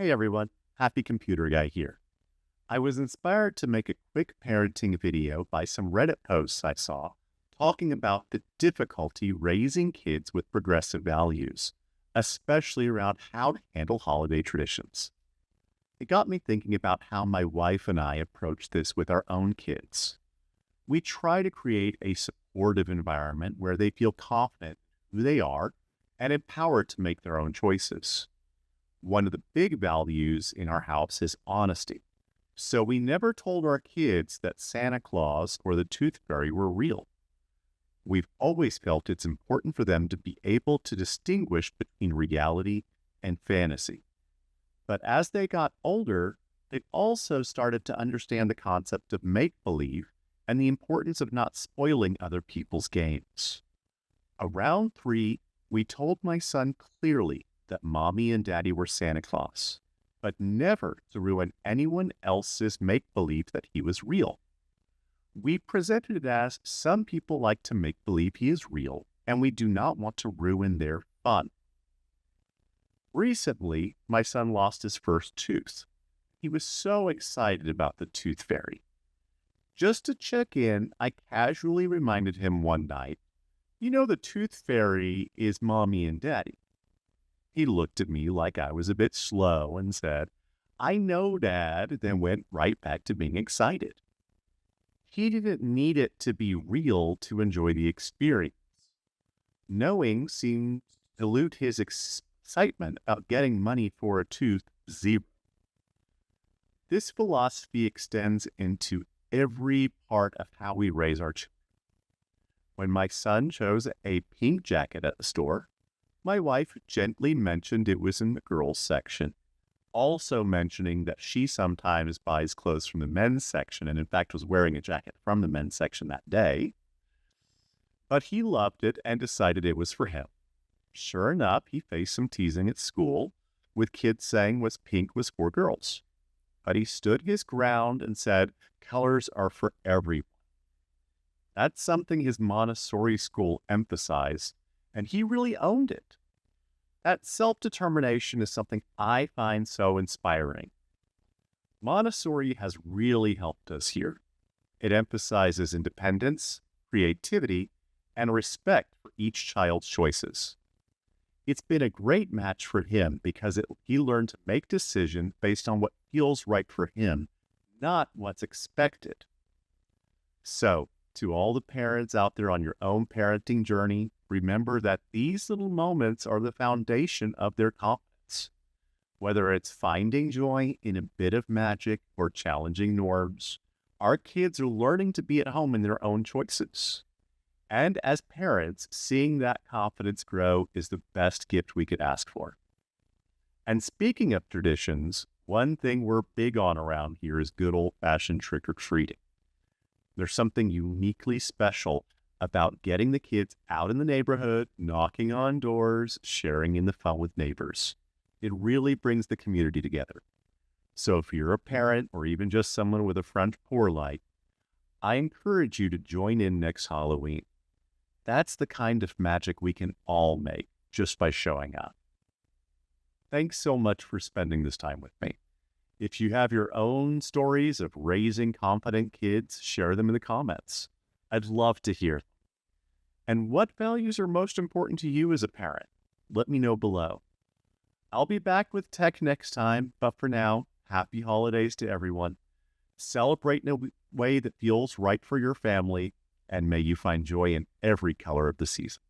Hey everyone, Happy Computer Guy here. I was inspired to make a quick parenting video by some Reddit posts I saw talking about the difficulty raising kids with progressive values, especially around how to handle holiday traditions. It got me thinking about how my wife and I approach this with our own kids. We try to create a supportive environment where they feel confident in who they are and empowered to make their own choices. One of the big values in our house is honesty. So we never told our kids that Santa Claus or the Tooth Fairy were real. We've always felt it's important for them to be able to distinguish between reality and fantasy. But as they got older, they also started to understand the concept of make-believe and the importance of not spoiling other people's games. Around 3, we told my son clearly that mommy and daddy were Santa Claus, but never to ruin anyone else's make-believe that he was real. We presented it as some people like to make believe he is real, and we do not want to ruin their fun. Recently, my son lost his first tooth. He was so excited about the Tooth Fairy. Just to check in, I casually reminded him one night, the Tooth Fairy is mommy and daddy. He looked at me like I was a bit slow and said, I know, Dad, then went right back to being excited. He didn't need it to be real to enjoy the experience. Knowing seemed to dilute his excitement about getting money for a tooth zero. This philosophy extends into every part of how we raise our children. When my son chose a pink jacket at the store, my wife gently mentioned it was in the girls' section, also mentioning that she sometimes buys clothes from the men's section and in fact was wearing a jacket from the men's section that day. But he loved it and decided it was for him. Sure enough, he faced some teasing at school, with kids saying pink was for girls. But he stood his ground and said, colors are for everyone. That's something his Montessori school emphasized, and he really owned it. That self-determination is something I find so inspiring. Montessori has really helped us here. It emphasizes independence, creativity, and respect for each child's choices. It's been a great match for him because he learned to make decisions based on what feels right for him, not what's expected. So, to all the parents out there on your own parenting journey, remember that these little moments are the foundation of their confidence. Whether it's finding joy in a bit of magic or challenging norms, our kids are learning to be at home in their own choices. And as parents, seeing that confidence grow is the best gift we could ask for. And speaking of traditions, one thing we're big on around here is good old-fashioned trick-or-treating. There's something uniquely special about getting the kids out in the neighborhood, knocking on doors, sharing in the fun with neighbors. It really brings the community together. So if you're a parent or even just someone with a front porch light, I encourage you to join in next Halloween. That's the kind of magic we can all make just by showing up. Thanks so much for spending this time with me. If you have your own stories of raising confident kids, share them in the comments. I'd love to hear them. And what values are most important to you as a parent? Let me know below. I'll be back with tech next time, but for now, happy holidays to everyone. Celebrate in a way that feels right for your family, and may you find joy in every color of the season.